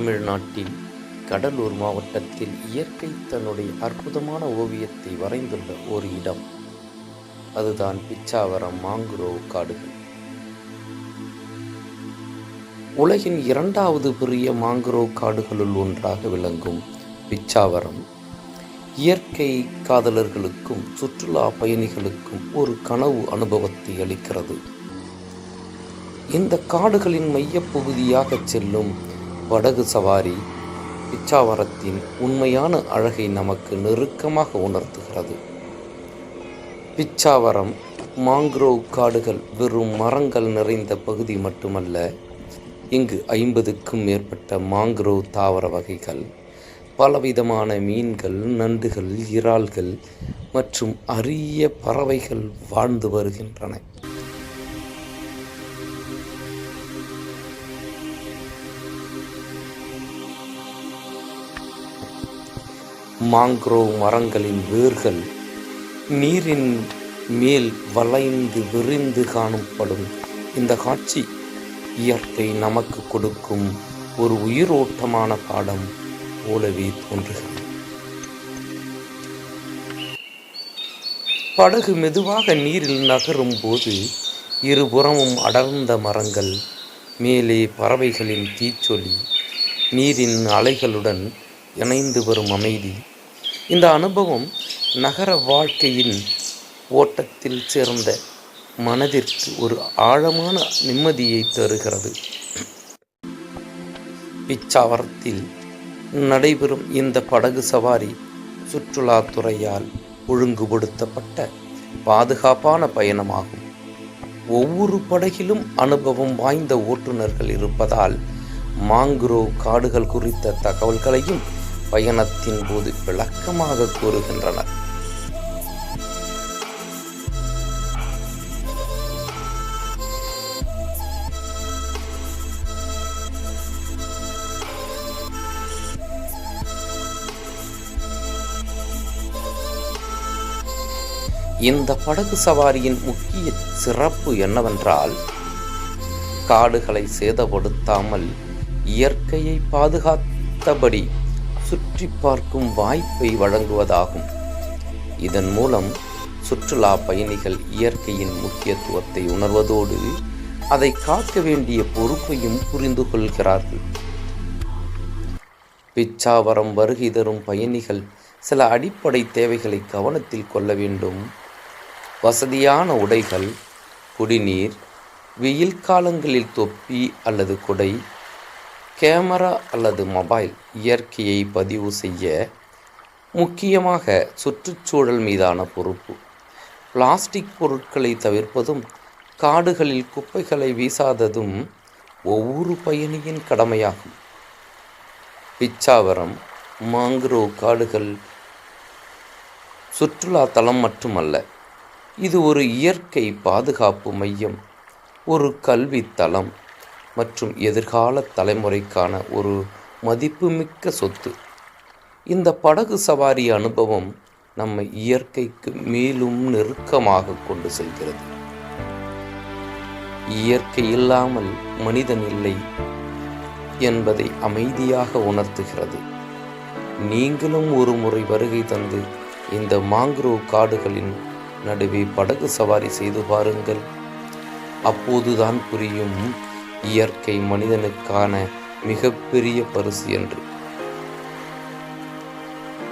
தமிழ்நாட்டில் கடலூர் மாவட்டத்தில் இயற்கை தன்னுடைய அற்புதமான ஓவியத்தை வரைந்துள்ள ஒரு இடம். அதுதான் பிச்சாவரம் மாங்குரோவ் காடுகள். உலகின் 2வது பெரிய மாங்குரோவ் காடுகளுள் ஒன்றாக விளங்கும் பிச்சாவரம் இயற்கை காதலர்களுக்கும் சுற்றுலா பயணிகளுக்கும் ஒரு கனவு அனுபவத்தை அளிக்கிறது. இந்த காடுகளின் மையப்பகுதியாக செல்லும் படகு சவாரி பிச்சாவரத்தின் உண்மையான அழகை நமக்கு நெருக்கமாக உணர்த்துகிறது. பிச்சாவரம் மாங்குரோவ் காடுகள் வெறும் மரங்கள் நிறைந்த பகுதி மட்டுமல்ல, இங்கு 50க்கும் மேற்பட்ட மாங்குரோவ் தாவர வகைகள், பலவிதமான மீன்கள், நண்டுகள், இறால்கள் மற்றும் அரிய பறவைகள் வாழ்ந்து வருகின்றன. மாங்குரோவ் மரங்களின் வேர்கள் நீரின் மேல் வளைந்து விரிந்து காணப்படும் இந்த காட்சி இயற்கை நமக்கு கொடுக்கும் ஒரு உயிரோட்டமான பாடம் போலவே தோன்றுகிறது. படகு மெதுவாக நீரில் நகரும் போது இருபுறமும் அடர்ந்த மரங்கள், மேலே பறவைகளின் தீச்சொலி, நீரின் அலைகளுடன் இணைந்து வரும் அமைதி, இந்த அனுபவம் நகர வாழ்க்கையின் ஓட்டத்தில் சேர்ந்த மனதிற்கு ஒரு ஆழமான நிம்மதியை தருகிறது. பிச்சாவரத்தில் நடைபெறும் இந்த படகு சவாரி சுற்றுலாத்துறையால் ஒழுங்குபடுத்தப்பட்ட பாதுகாப்பான பயணமாகும். ஒவ்வொரு படகிலும் அனுபவம் வாய்ந்த ஓட்டுநர்கள் இருப்பதால் மாங்குரோவ் காடுகள் குறித்த தகவல்களையும் பயணத்தின் போது விளக்கமாக கூறுகின்றனர். இந்த படகு சவாரியின் முக்கிய சிறப்பு என்னவென்றால், காடுகளை சேதப்படுத்தாமல் இயற்கையை பாதுகாத்தபடி சுற்றி பார்க்கும் வாய்ப்பை வழங்குவதாகும். இதன் மூலம் சுற்றுலா பயணிகள் இயற்கையின் முக்கியத்துவத்தை உணர்வதோடு அதை காக்க வேண்டிய பொறுப்பையும் புரிந்து கொள்கிறார்கள். பிச்சாவரம் வருகை தரும் பயணிகள் சில அடிப்படை தேவைகளை கவனத்தில் கொள்ள வேண்டும். வசதியான உடைகள், குடிநீர், வெயில் காலங்களில் தொப்பி அல்லது குடை, கேமரா அல்லது மொபைல், இயற்கையை பதிவு செய்ய, முக்கியமாக சுற்றுச்சூழல் மீதான பொறுப்பு, பிளாஸ்டிக் பொருட்களை தவிர்ப்பதும் காடுகளில் குப்பைகளை வீசாததும் ஒவ்வொரு பயணியின் கடமையாகும். பிச்சாவரம் மாங்குரோவ் காடுகள் சுற்றுலா தலம் மட்டுமல்ல, இது ஒரு இயற்கை பாதுகாப்பு மையம், ஒரு கல்வி தலம் மற்றும் எதிர்கால தலைமுறைக்கான ஒரு மதிப்புமிக்க சொத்து. இந்த படகு சவாரி அனுபவம் நம்மை இயற்கைக்கு மேலும் நெருக்கமாக கொண்டு செல்கிறது. இயற்கை இல்லாமல் மனிதன் இல்லை என்பதை அமைதியாக உணர்த்துகிறது. நீங்களும் ஒரு முறை வருகை தந்து இந்த மாங்குரோவ் காடுகளின் நடுவே படகு சவாரி செய்து பாருங்கள். அப்போதுதான் புரியும், இயற்கை மனிதனுக்கான மிகப்பெரிய பரிசு என்று.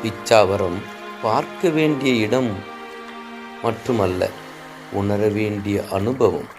பிச்சாவரம் பார்க்க வேண்டிய இடம் மட்டுமல்ல, உணர வேண்டிய அனுபவம்.